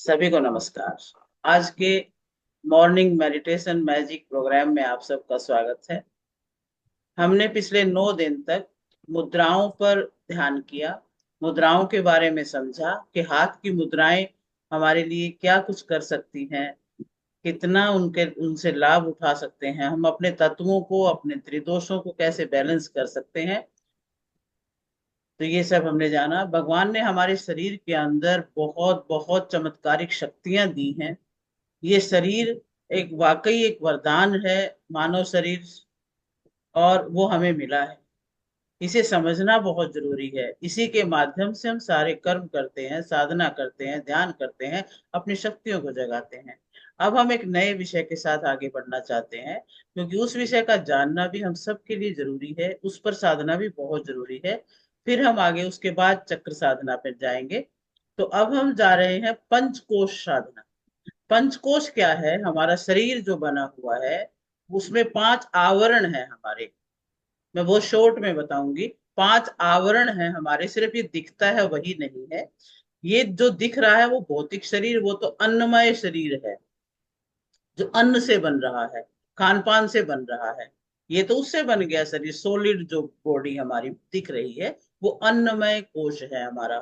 सभी को नमस्कार। आज के मॉर्निंग मेडिटेशन मैजिक प्रोग्राम में आप सबका स्वागत है। हमने पिछले 9 दिन तक मुद्राओं पर ध्यान किया, मुद्राओं के बारे में समझा कि हाथ की मुद्राएं हमारे लिए क्या कुछ कर सकती हैं, कितना उनके उनसे लाभ उठा सकते हैं, हम अपने तत्वों को, अपने त्रिदोषों को कैसे बैलेंस कर सकते हैं। तो ये सब हमने जाना। भगवान ने हमारे शरीर के अंदर बहुत बहुत चमत्कारिक शक्तियां दी हैं। ये शरीर एक वाकई एक वरदान है, मानव शरीर, और वो हमें मिला है। इसे समझना बहुत जरूरी है। इसी के माध्यम से हम सारे कर्म करते हैं, साधना करते हैं, ध्यान करते हैं, अपनी शक्तियों को जगाते हैं। अब हम एक नए विषय के साथ आगे बढ़ना चाहते हैं, क्योंकि उस विषय का जानना भी हम सबके लिए जरूरी है, उस पर साधना भी बहुत जरूरी है। फिर हम आगे उसके बाद चक्र साधना पर जाएंगे। तो अब हम जा रहे हैं पंचकोश साधना। पंचकोश क्या है? हमारा शरीर जो बना हुआ है, उसमें 5 आवरण है हमारे। मैं वो शॉर्ट में बताऊंगी। 5 आवरण है हमारे। सिर्फ ये दिखता है वही नहीं है। ये जो दिख रहा है वो भौतिक शरीर, वो तो अन्नमय शरीर है, जो अन्न से बन रहा है, खान पान से बन रहा है। ये तो उससे बन गया शरीर, सॉलिड जो बॉडी हमारी दिख रही है, वो अन्नमय कोश है हमारा।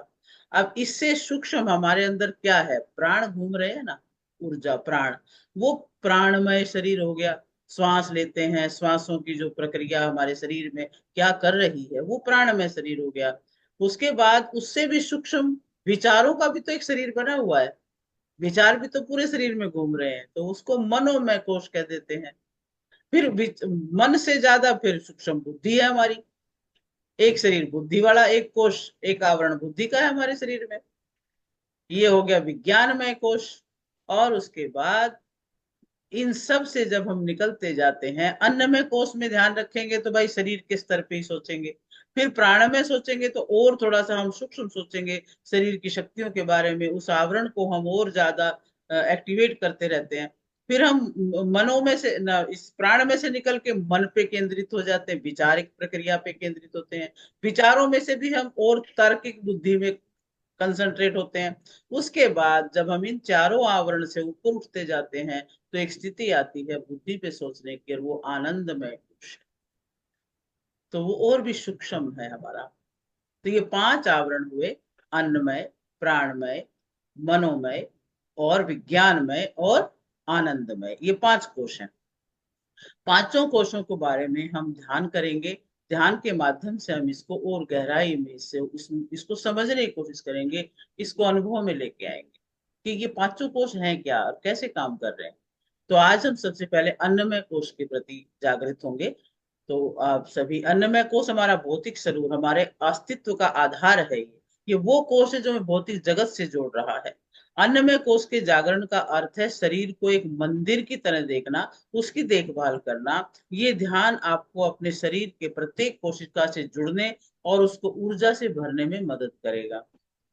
अब इससे सूक्ष्म हमारे अंदर क्या है? प्राण घूम रहे हैं ना, ऊर्जा, प्राण। वो प्राणमय शरीर हो गया। श्वास लेते हैं, श्वासों की जो प्रक्रिया हमारे शरीर में क्या कर रही है, वो प्राणमय शरीर हो गया। उसके बाद उससे भी सूक्ष्म विचारों का भी तो एक शरीर बना हुआ है। विचार भी तो पूरे शरीर में घूम रहे हैं, तो उसको मनोमय कोश कह देते हैं। फिर मन से ज्यादा फिर सूक्ष्म बुद्धि है हमारी। एक शरीर बुद्धि वाला, एक कोश, एक आवरण बुद्धि का है हमारे शरीर में। ये हो गया विज्ञानमय कोश। और उसके बाद इन सब से जब हम निकलते जाते हैं, अन्नमय कोश में ध्यान रखेंगे तो भाई शरीर के स्तर पे ही सोचेंगे। फिर प्राणमय सोचेंगे तो और थोड़ा सा हम सूक्ष्म सोचेंगे, शरीर की शक्तियों के बारे में, उस आवरण को हम और ज्यादा एक्टिवेट करते रहते हैं। फिर हम मनों में से न, इस प्राण में से निकल के मन पे केंद्रित हो जाते हैं, विचारिक प्रक्रिया पे केंद्रित होते हैं। विचारों में से भी हम और तार्किक बुद्धि में कंसंट्रेट होते हैं। उसके बाद जब हम इन चारों आवरण से ऊपर उठते जाते हैं, तो एक स्थिति आती है बुद्धि पे सोचने की, और वो आनंदमय पुरुष। तो वो और भी सूक्ष्म है हमारा। तो ये 5 आवरण हुए: अन्नमय, प्राणमय, मनोमय, और विज्ञानमय, और आनंदमय। ये 5 कोश हैं। पांचों कोशों के बारे में हम ध्यान करेंगे। ध्यान के माध्यम से हम इसको और गहराई में इसको समझने की कोशिश करेंगे, इसको अनुभव में लेके आएंगे कि ये पांचों कोश हैं क्या और कैसे काम कर रहे हैं। तो आज हम सबसे पहले अन्नमय कोश के प्रति जागृत होंगे। तो आप सभी, अन्नमय कोश हमारा भौतिक स्वरूप, हमारे अस्तित्व का आधार है। ये वो कोश है जो हमें भौतिक जगत से जोड़ रहा है। अन्नमय कोश के जागरण का अर्थ है शरीर को एक मंदिर की तरह देखना, उसकी देखभाल करना। ये ध्यान आपको अपने शरीर के प्रत्येक कोशिका से जुड़ने और उसको ऊर्जा से भरने में मदद करेगा।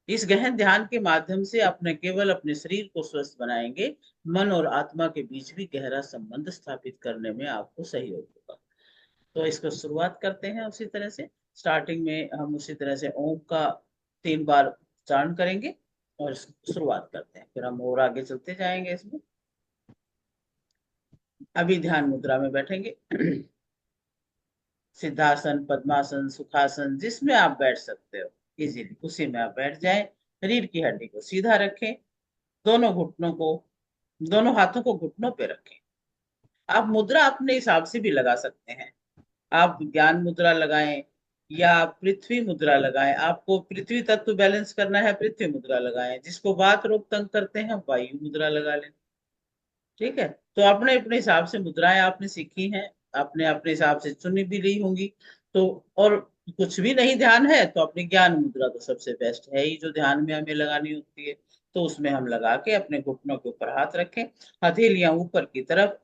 इस गहन ध्यान के माध्यम से आप न केवल अपने शरीर को स्वस्थ बनाएंगे, मन और आत्मा के बीच भी गहरा संबंध स्थापित करने में आपको सहयोग होगा। तो इसको शुरुआत करते हैं उसी तरह से। स्टार्टिंग में हम उसी तरह से ओम का 3 बार उच्चारण करेंगे और शुरुआत करते हैं, फिर हम और आगे चलते जाएंगे इसमें। अभी ध्यान मुद्रा में बैठेंगे। सिद्धासन, पद्मासन, सुखासन, जिसमें आप बैठ सकते हो इजीली, उसी में आप बैठ जाएं। रीढ़ की हड्डी को सीधा रखें। दोनों घुटनों को, दोनों हाथों को घुटनों पे रखें। आप मुद्रा अपने हिसाब से भी लगा सकते हैं। आप ज्ञान मुद्रा लगाएं या पृथ्वी मुद्रा लगाएं। आपको पृथ्वी तत्व बैलेंस करना है, पृथ्वी मुद्रा लगाएं। जिसको बात रोग तंग करते हैं, वायु मुद्रा लगा लें। ठीक है। तो अपने अपने हिसाब से मुद्राएं आपने सीखी हैं, आपने अपने हिसाब से चुनी भी ली होंगी। तो और कुछ भी नहीं ध्यान है तो अपनी ज्ञान मुद्रा तो सबसे बेस्ट है ही, जो ध्यान में हमें लगानी होती है। तो उसमें हम लगा के अपने घुटनों के ऊपर हाथ रखें, हथेलियां ऊपर की तरफ,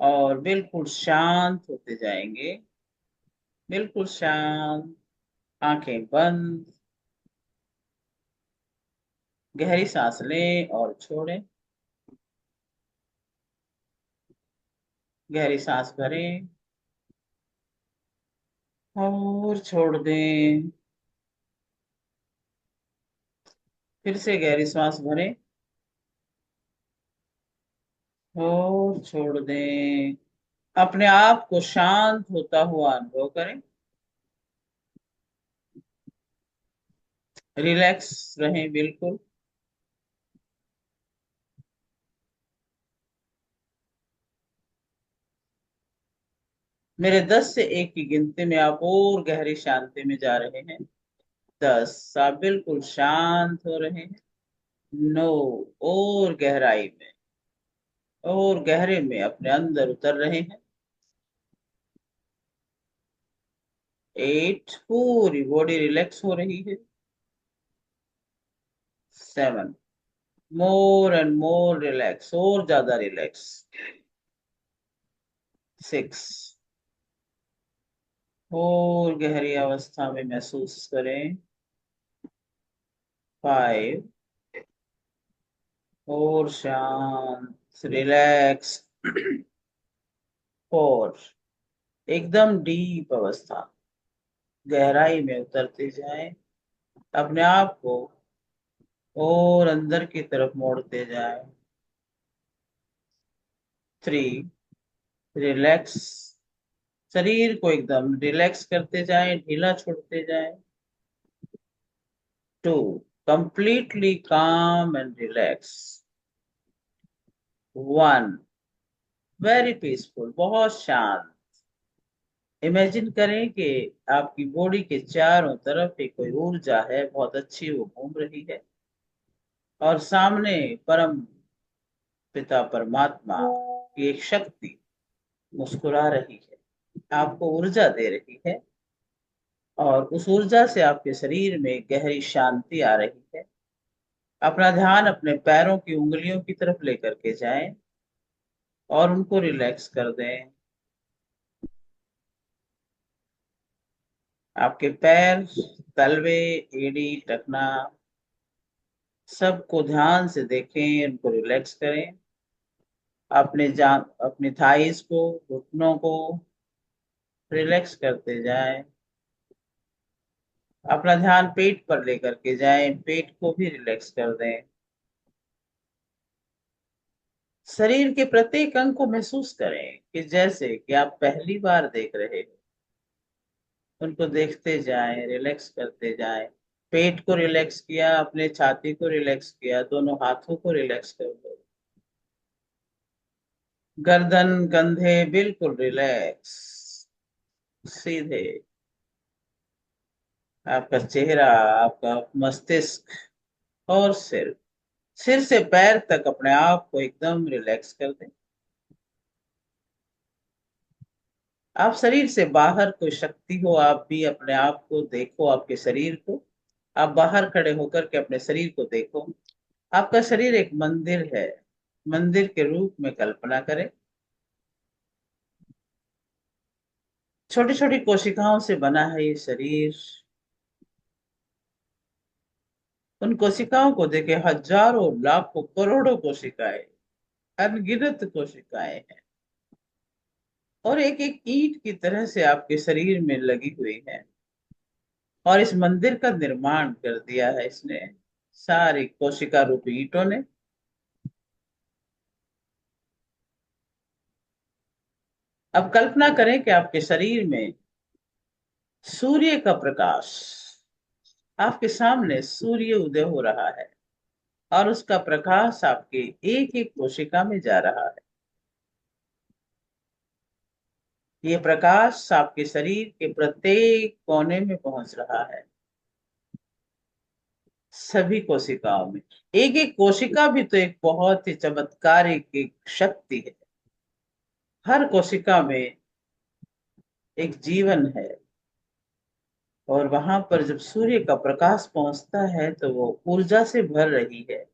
और बिल्कुल शांत होते जाएंगे। बिल्कुल शांत, आंखें बंद। गहरी सांस लें और छोड़ें। गहरी सांस भरें और छोड़ दें। फिर से गहरी सांस भरें और छोड़ दें। अपने आप को शांत होता हुआ अनुभव करें। रिलैक्स रहें बिल्कुल। मेरे 10 से 1 की गिनती में आप और गहरी शांति में जा रहे हैं। 10, आप बिल्कुल शांत हो रहे हैं। 9, और गहराई में और गहरे में अपने अंदर उतर रहे हैं। 8, पूरी बॉडी रिलैक्स हो रही है। 7, मोर एंड मोर रिलैक्स, और ज्यादा रिलैक्स। 6, और गहरी अवस्था में महसूस करें। 5, और शांत रिलैक्स। 4, एकदम डीप अवस्था, गहराई में उतरते जाएं। अपने आप को और अंदर की तरफ मोड़ते जाएं। 3, रिलैक्स, शरीर को एकदम रिलैक्स करते जाएं, ढीला छोड़ते जाएं। 2, कंप्लीटली काम एंड रिलैक्स। 1, वेरी पीसफुल, बहुत शांत। इमेजिन करें कि आपकी बॉडी के चारों तरफ एक कोई ऊर्जा है, बहुत अच्छी, वो घूम रही है। और सामने परम पिता परमात्मा की एक शक्ति मुस्कुरा रही है, आपको ऊर्जा दे रही है। और उस ऊर्जा से आपके शरीर में गहरी शांति आ रही है। अपना ध्यान अपने पैरों की उंगलियों की तरफ लेकर के जाएं और उनको रिलैक्स कर दें। आपके पैर, तलवे, एड़ी, टखना, सबको ध्यान से देखें, उनको रिलैक्स करें। अपने थाइस को, घुटनों को रिलैक्स करते जाएं। अपना ध्यान पेट पर लेकर के जाएं, पेट को भी रिलैक्स कर दें। शरीर के प्रत्येक अंग को महसूस करें कि जैसे कि आप पहली बार देख रहे हो। उनको देखते जाएं, रिलैक्स करते जाएं। पेट को रिलैक्स किया, अपने छाती को रिलैक्स किया, दोनों हाथों को रिलैक्स कर दो। गर्दन, कंधे बिल्कुल रिलैक्स, सीधे। आपका चेहरा, आपका मस्तिष्क और सिर, सिर से पैर तक अपने आप को एकदम रिलैक्स कर दें। आप शरीर से बाहर कोई शक्ति हो, आप भी अपने आप को देखो, आपके शरीर को। आप बाहर खड़े होकर के अपने शरीर को देखो। आपका शरीर एक मंदिर है, मंदिर के रूप में कल्पना करें। छोटी छोटी कोशिकाओं से बना है ये शरीर। उन कोशिकाओं को देखे, हजारों, लाखों, करोड़ों कोशिकाएं, अनगिनत कोशिकाएं हैं। और एक एक ईंट की तरह से आपके शरीर में लगी हुई है। और इस मंदिर का निर्माण कर दिया है इसने, सारी कोशिका रूपी ईंटों ने। अब कल्पना करें कि आपके शरीर में सूर्य का प्रकाश, आपके सामने सूर्य उदय हो रहा है। और उसका प्रकाश आपके एक एक कोशिका में जा रहा है। ये प्रकाश आपके शरीर के प्रत्येक कोने में पहुंच रहा है, सभी कोशिकाओं में। एक एक कोशिका भी तो एक बहुत ही चमत्कारिक एक शक्ति है। हर कोशिका में एक जीवन है। और वहां पर जब सूर्य का प्रकाश पहुंचता है तो वो ऊर्जा से भर रही है।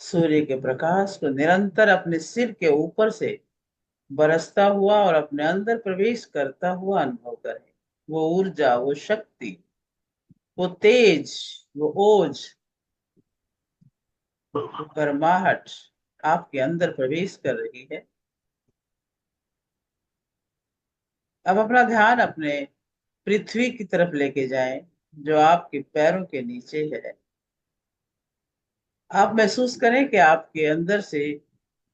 सूर्य के प्रकाश को निरंतर अपने सिर के ऊपर से बरसता हुआ और अपने अंदर प्रवेश करता हुआ अनुभव करें। वो ऊर्जा, वो शक्ति, वो तेज, वो ओज, वो गर्माहट आपके अंदर प्रवेश कर रही है। अब अपना ध्यान अपने पृथ्वी की तरफ लेके जाएं, जो आपके पैरों के नीचे है। आप महसूस करें कि आपके अंदर से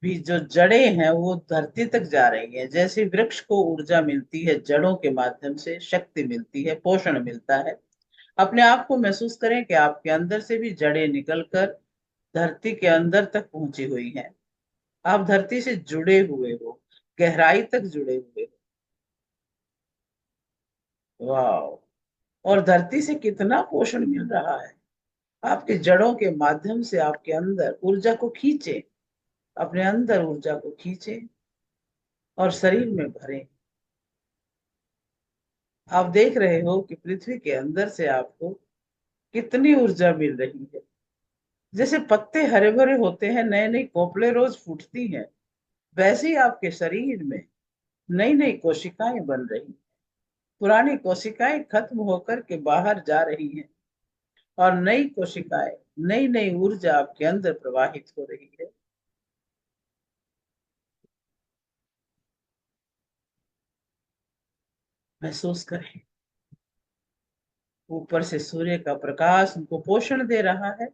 भी जो जड़ें हैं वो धरती तक जा रही हैं। जैसे वृक्ष को ऊर्जा मिलती है, जड़ों के माध्यम से शक्ति मिलती है, पोषण मिलता है। अपने आप को महसूस करें कि आपके अंदर से भी जड़ें निकलकर धरती के अंदर तक पहुंची हुई हैं। आप धरती से जुड़े हुए हो, गहराई तक जुड़े हुए हो। वाह! और धरती से कितना पोषण मिल रहा है। आपके जड़ों के माध्यम से आपके अंदर ऊर्जा को खींचे, अपने अंदर ऊर्जा को खींचे और शरीर में भरे। आप देख रहे हो कि पृथ्वी के अंदर से आपको कितनी ऊर्जा मिल रही है। जैसे पत्ते हरे भरे होते हैं, नए नई कोपले रोज फूटती हैं, वैसे ही आपके शरीर में नई नई कोशिकाएं बन रही। पुरानी कोशिकाएं खत्म होकर के बाहर जा रही हैं और नई कोशिकाएं, नई नई ऊर्जा आपके अंदर प्रवाहित हो रही है। महसूस करें, ऊपर से सूर्य का प्रकाश उनको पोषण दे रहा है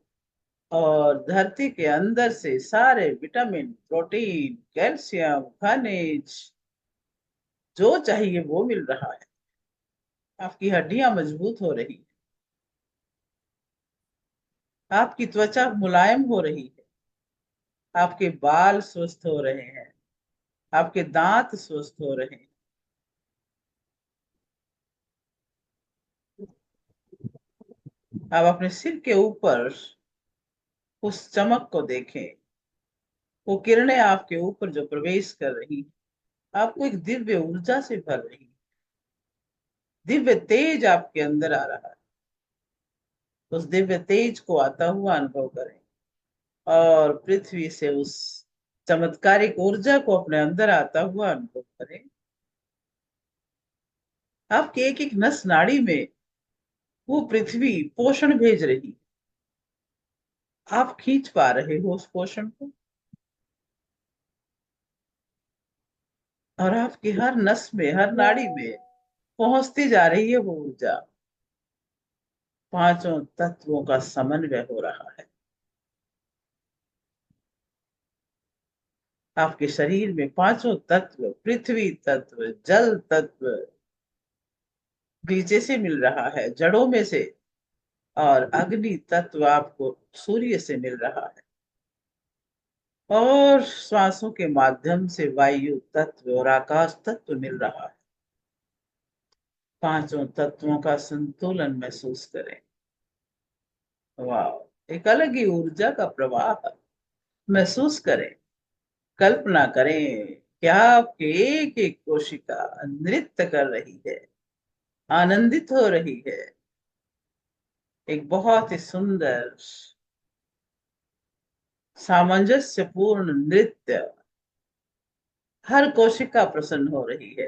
और धरती के अंदर से सारे विटामिन, प्रोटीन, कैल्शियम, खनिज जो चाहिए वो मिल रहा है। आपकी हड्डियां मजबूत हो रही है, आपकी त्वचा मुलायम हो रही है, आपके बाल स्वस्थ हो रहे हैं, आपके दांत स्वस्थ हो रहे हैं। आप अपने सिर के ऊपर उस चमक को देखें, वो किरणें आपके ऊपर जो प्रवेश कर रही हैं, आपको एक दिव्य ऊर्जा से भर रही है। दिव्य तेज आपके अंदर आ रहा है। उस दिव्य तेज को आता हुआ अनुभव करें और पृथ्वी से उस चमत्कारिक ऊर्जा को अपने अंदर आता हुआ अनुभव करें। आपके एक एक नस नाड़ी में वो पृथ्वी पोषण भेज रही। आप खींच पा रहे हो उस पोषण को और आपकी हर नस में, हर नाड़ी में पहुंचती जा रही है वो ऊर्जा। पांचों तत्वों का समन्वय हो रहा है। आपके शरीर में पांचों तत्व, पृथ्वी तत्व, जल तत्व नीचे से मिल रहा है, जड़ों में से, और अग्नि तत्व आपको सूर्य से मिल रहा है, और श्वासों के माध्यम से वायु तत्व और आकाश तत्व मिल रहा है। पांचों तत्वों का संतुलन महसूस करें। वाह! एक अलग ही ऊर्जा का प्रवाह महसूस करें। कल्पना करें क्या आपके एक एक कोशिका नृत्य कर रही है, आनंदित हो रही है। एक बहुत ही सुंदर सामंजस्यपूर्ण नृत्य। हर कोशिका प्रसन्न हो रही है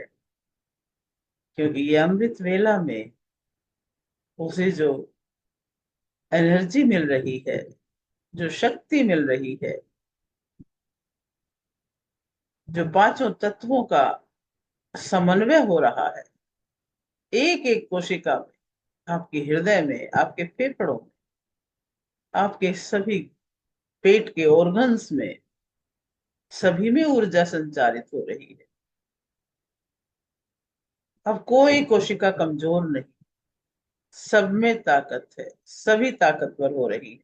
क्योंकि ये अमृत वेला में उसे जो एनर्जी मिल रही है, जो शक्ति मिल रही है, जो पांचों तत्वों का समन्वय हो रहा है एक एक कोशिका में, आपके हृदय में, आपके फेफड़ों में, आपके सभी पेट के ऑर्गन्स में, सभी में ऊर्जा संचारित हो रही है। अब कोई कोशिका कमजोर नहीं, सब में ताकत है, सभी ताकतवर हो रही है।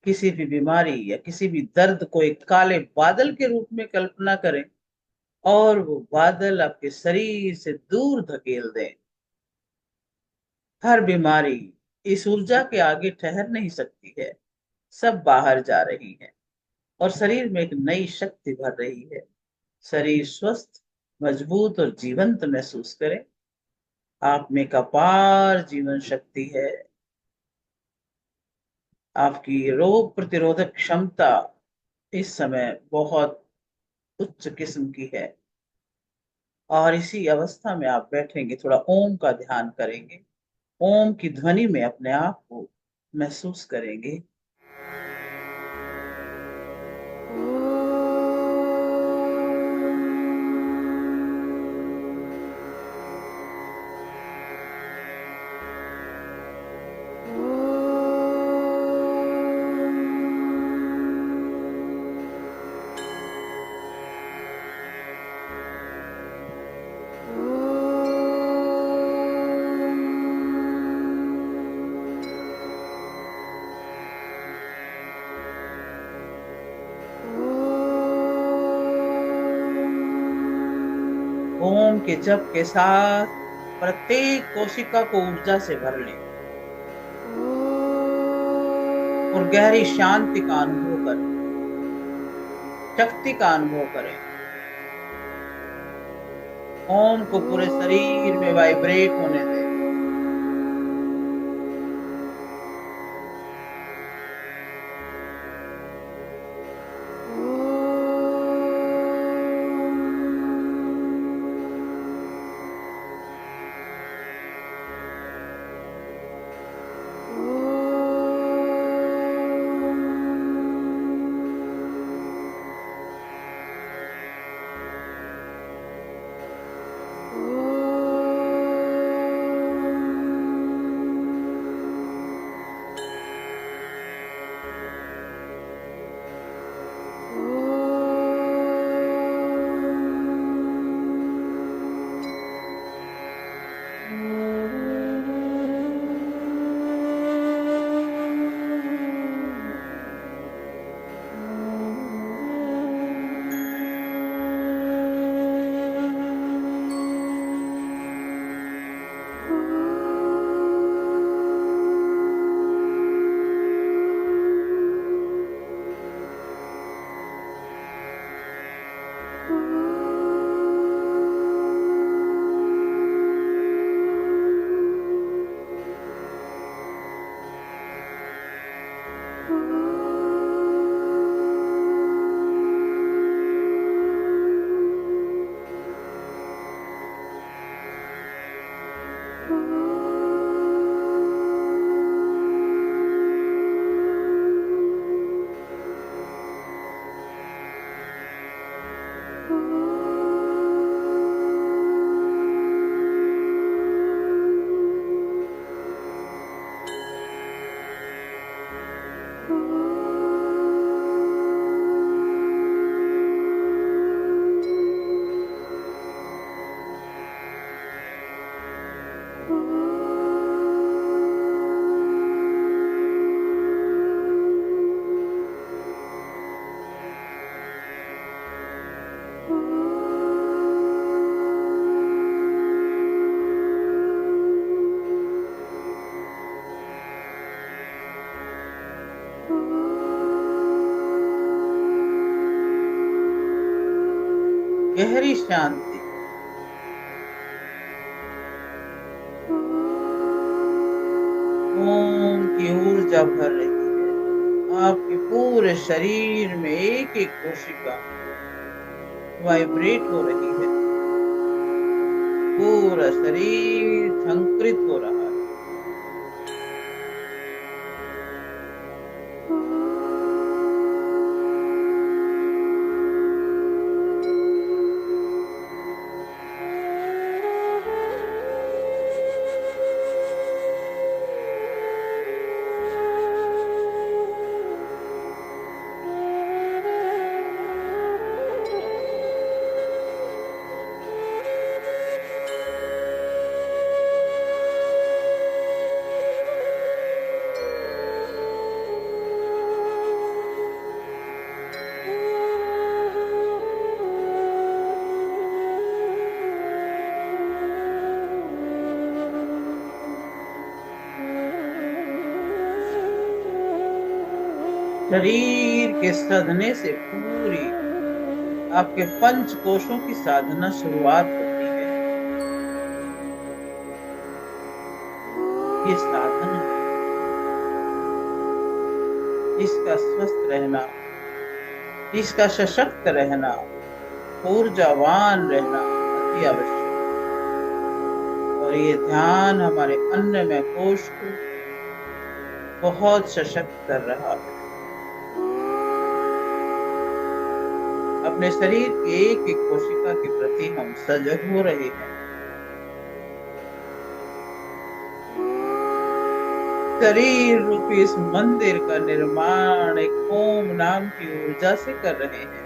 किसी भी बीमारी या किसी भी दर्द को एक काले बादल के रूप में कल्पना करें और वो बादल आपके शरीर से दूर धकेल दें। हर बीमारी इस ऊर्जा के आगे ठहर नहीं सकती है, सब बाहर जा रही है और शरीर में एक नई शक्ति भर रही है। शरीर स्वस्थ, मजबूत और जीवंत महसूस करें। आप में एक अपार जीवन शक्ति है। आपकी रोग प्रतिरोधक क्षमता इस समय बहुत उच्च किस्म की है। और इसी अवस्था में आप बैठेंगे, थोड़ा ओम का ध्यान करेंगे, ओम की ध्वनि में अपने आप को महसूस करेंगे। ओम के जप के साथ प्रत्येक कोशिका को ऊर्जा से भर लें और गहरी शांति का अनुभव करें, शक्ति का अनुभव करें। ओम को पूरे शरीर में वाइब्रेट होने दें। गहरी शांति। ओम की ऊर्जा भर रही है आपके पूरे शरीर में, एक एक कोशिका वाइब्रेट हो रही है, पूरा शरीर झंकृत हो रहा है। शरीर के साधने से पूरी आपके पंच कोशों की साधना शुरुआत होती है। ये साधना, इसका स्वस्थ रहना, इसका सशक्त रहना, ऊर्जावान रहना अति आवश्यक। और ये ध्यान हमारे अन्नमय कोश को बहुत सशक्त कर रहा है। अपने शरीर के एक एक कोशिका के प्रति हम सजग हो रहे हैं। शरीर रूपी इस मंदिर का निर्माण एक ओम नाम की ऊर्जा से कर रहे हैं।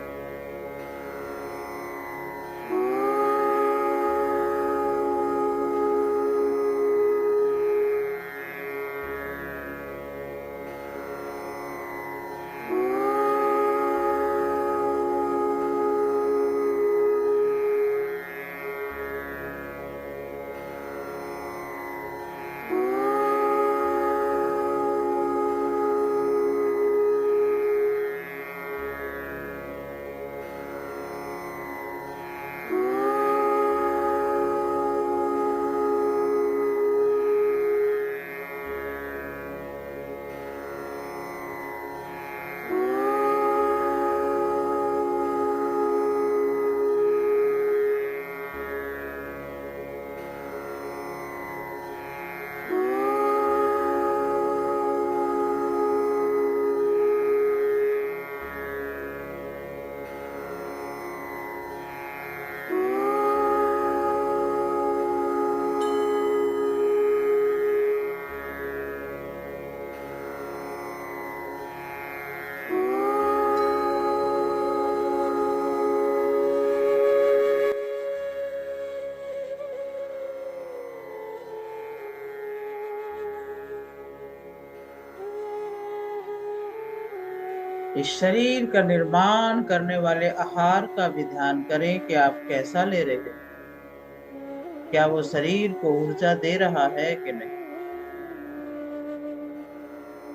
इस शरीर का निर्माण करने वाले आहार का भी ध्यान करें कि आप कैसा ले रहे हैं। क्या वो शरीर को ऊर्जा दे रहा है कि नहीं।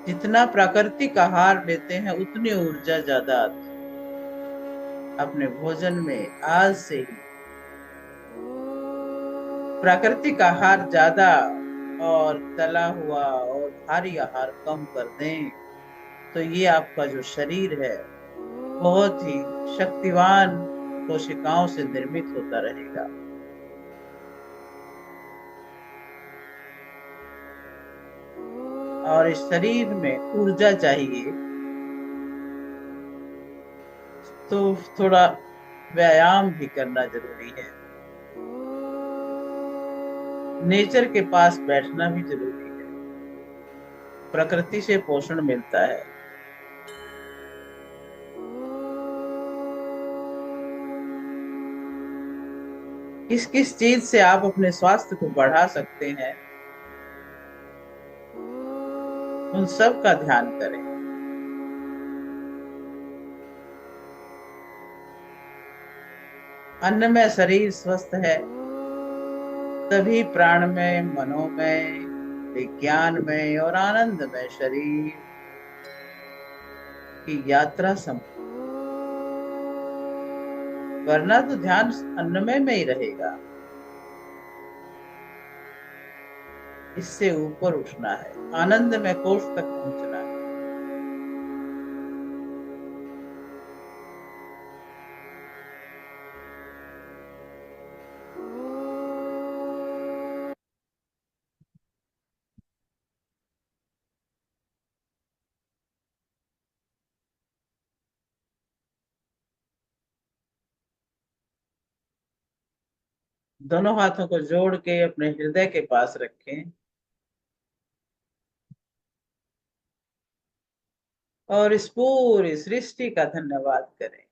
जितना प्राकृतिक आहार लेते हैं उतनी ऊर्जा ज्यादा आती है। अपने भोजन में आज से ही प्राकृतिक आहार ज्यादा और तला हुआ और भारी आहार कम कर दें, तो ये आपका जो शरीर है बहुत ही शक्तिवान कोशिकाओं से निर्मित होता रहेगा। और इस शरीर में ऊर्जा चाहिए तो थोड़ा व्यायाम भी करना जरूरी है। नेचर के पास बैठना भी जरूरी है। प्रकृति से पोषण मिलता है। किस किस चीज से आप अपने स्वास्थ्य को बढ़ा सकते हैं, उन सब का ध्यान करें। अन्न में शरीर स्वस्थ है, तभी प्राण में, मनोमय, विज्ञान में और आनंद में शरीर की यात्रा संभव। वरना तो ध्यान अन्नमय में ही रहेगा। इससे ऊपर उठना है, आनंद में कोष तक पहुंचना है। दोनों हाथों को जोड़ के अपने हृदय के पास रखें और इस पूरी सृष्टि का धन्यवाद करें।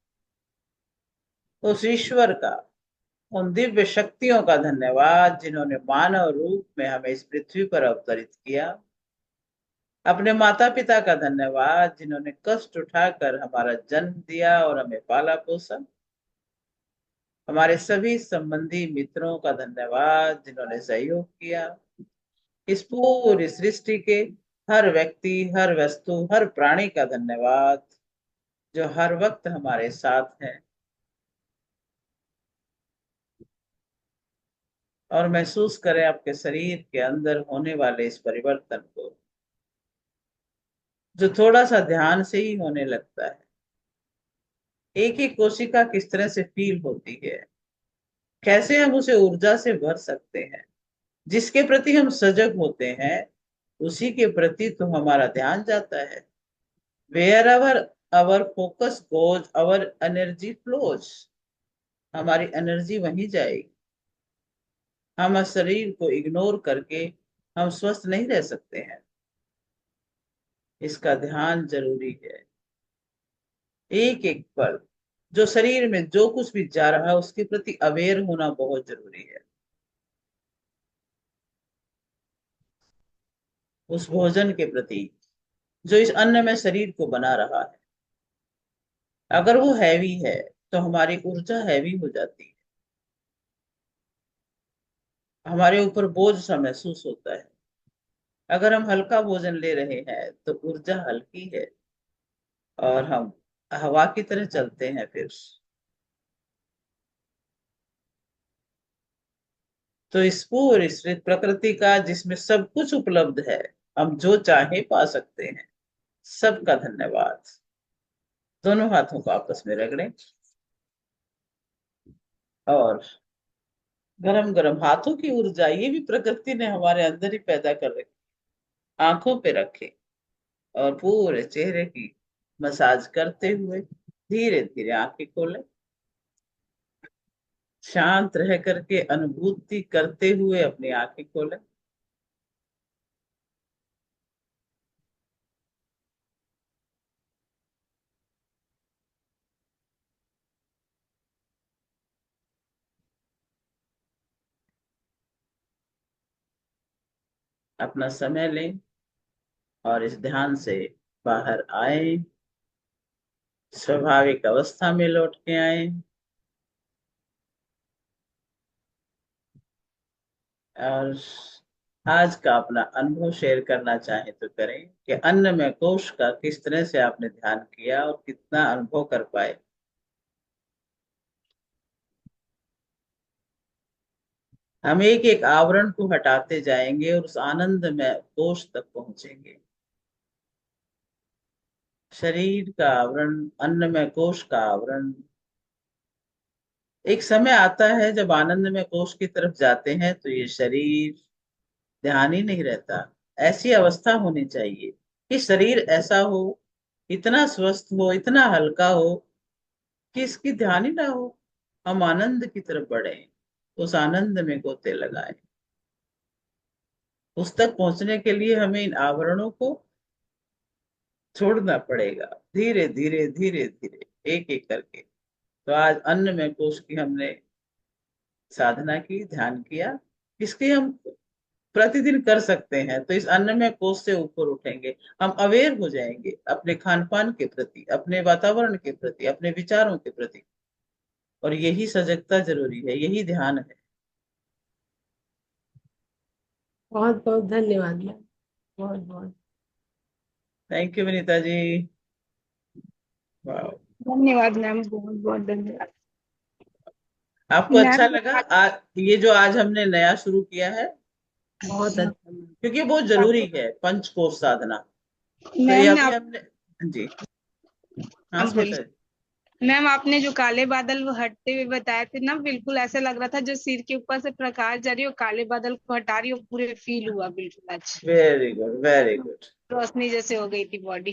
उस ईश्वर का, उन दिव्य शक्तियों का धन्यवाद जिन्होंने मानव रूप में हमें इस पृथ्वी पर अवतरित किया। अपने माता पिता का धन्यवाद जिन्होंने कष्ट उठाकर हमारा जन्म दिया और हमें पाला पोसा। हमारे सभी संबंधी मित्रों का धन्यवाद जिन्होंने सहयोग किया। इस पूरी सृष्टि के हर व्यक्ति, हर वस्तु, हर प्राणी का धन्यवाद जो हर वक्त हमारे साथ है। और महसूस करें आपके शरीर के अंदर होने वाले इस परिवर्तन को, जो थोड़ा सा ध्यान से ही होने लगता है। एक एक कोशिका किस तरह से फील होती है, कैसे हम उसे ऊर्जा से भर सकते हैं। जिसके प्रति हम सजग होते हैं उसी के प्रति तो हमारा ध्यान जाता है। Wherever our focus goes our energy flows. हमारी एनर्जी वहीं जाएगी। हम इस शरीर को इग्नोर करके हम स्वस्थ नहीं रह सकते हैं। इसका ध्यान जरूरी है। एक एक पल जो शरीर में जो कुछ भी जा रहा है उसके प्रति अवेयर होना बहुत जरूरी है। उस भोजन के प्रति जो इस अन्न में शरीर को बना रहा है। अगर वो हैवी है तो हमारी ऊर्जा हैवी हो जाती है, हमारे ऊपर बोझ सा महसूस होता है। अगर हम हल्का भोजन ले रहे हैं तो ऊर्जा हल्की है और हम हवा की तरह चलते हैं। फिर तो इस पूरी प्रकृति का जिसमें सब कुछ उपलब्ध है, हम जो चाहे पा सकते हैं। सबका धन्यवाद। दोनों हाथों को आपस में रगड़ें और गरम गरम हाथों की ऊर्जा ये भी प्रकृति ने हमारे अंदर ही पैदा कर रखी। आंखों पे रखें और पूरे चेहरे की मसाज करते हुए धीरे धीरे आंखें खोलें। शांत रह करके अनुभूति करते हुए अपनी आंखें खोलें। अपना समय लें और इस ध्यान से बाहर आए। स्वाभाविक अवस्था में लौट के आए। और आज का अपना अनुभव शेयर करना चाहें तो करें कि अन्न में कोश का किस तरह से आपने ध्यान किया और कितना अनुभव कर पाए। हम एक एक आवरण को हटाते जाएंगे और उस आनंद में कोश तक पहुंचेंगे। शरीर का आवरण, अन्न में कोश का आवरण। एक समय आता है जब आनंद में कोश की तरफ जाते हैं तो ये शरीर ध्यान ही नहीं रहता। ऐसी अवस्था होनी चाहिए कि शरीर ऐसा हो, इतना स्वस्थ हो, इतना हल्का हो कि इसकी ध्यान ही ना हो। हम आनंद की तरफ बढ़े, उस आनंद में गोते लगाए। उस तक पहुंचने के लिए हमें इन आवरणों को छोड़ना पड़ेगा, धीरे धीरे धीरे धीरे, एक एक करके। तो आज अन्न में कोश की हमने साधना की, ध्यान किया। इसके हम प्रतिदिन कर सकते हैं तो इस अन्न में कोष से ऊपर उठेंगे। हम अवेयर हो जाएंगे अपने खान पान के प्रति, अपने वातावरण के प्रति, अपने विचारों के प्रति। और यही सजगता जरूरी है, यही ध्यान है। बहुत बहुत धन्यवाद मैम। बहुत बहुत थैंक यू विनीता जी। वाह। धन्यवाद मैम, बहुत बहुत धन्यवाद। आपको अच्छा मैम लगा ये जो आज हमने नया शुरू किया है? बहुत अच्छा मैम। क्योंकि बहुत जरूरी है पंचकोश साधना। तो ये मैम अभी आप हमने। जी। हाँ आप बोलिए। स्मिता जी। मैम आपने जो काले बादल वो हटते हुए बताए थे ना, बिल्कुल ऐसा लग रहा था जो सिर के ऊपर से प्रकाश जा रही है और काले बादल को हटा रही है, वो पूरे फील हुआ बिल्कुल आज। Very good, very good. रोशनी जैसे हो गई थी बॉडी।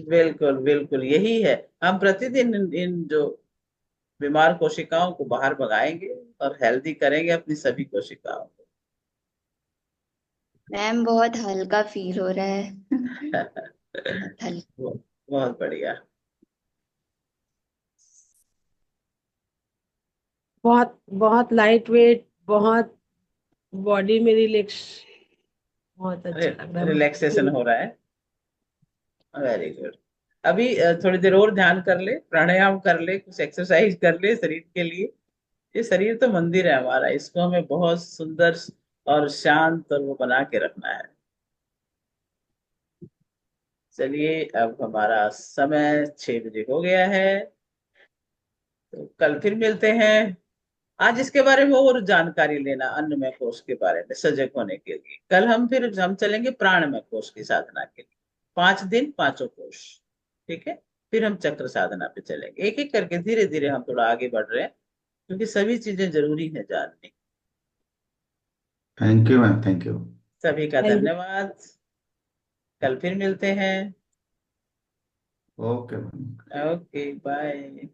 बिल्कुल बिल्कुल यही है। हम प्रतिदिन इन जो बीमार कोशिकाओं को बाहर भगाएंगे और हेल्दी करेंगे अपनी सभी कोशिकाओं को। मैम बहुत हल्का फील हो रहा है। बहुत हल्का। बहुत बढ़िया। बहुत बहुत लाइट वेट, बहुत बॉडी में रिलैक्स, बहुत अच्छा लग रहा है रिलैक्सेशन मुझे। हो रहा है। Very good. अभी थोड़ी देर और ध्यान कर ले, प्राणायाम कर ले, कुछ एक्सरसाइज कर ले शरीर के लिए। ये शरीर तो मंदिर है हमारा, इसको हमें बहुत सुंदर और शांत और वो बना के रखना है। चलिए अब हमारा समय 6 बजे हो गया है। तो कल फिर मिलते हैं। आज इसके बारे में और जानकारी लेना, अन्नमय कोश के बारे में सजग होने के लिए। कल हम चलेंगे प्राणमय कोश की साधना के लिए। 5 दिन पांचों कोश। ठीक है। फिर हम चक्र साधना पे चलेंगे, एक एक करके धीरे धीरे हम थोड़ा आगे बढ़ रहे हैं क्योंकि सभी चीजें जरूरी है जाननी। Thank you ma'am, thank you. सभी का थैंक धन्यवाद। कल फिर मिलते हैं। Okay ma'am. Okay bye.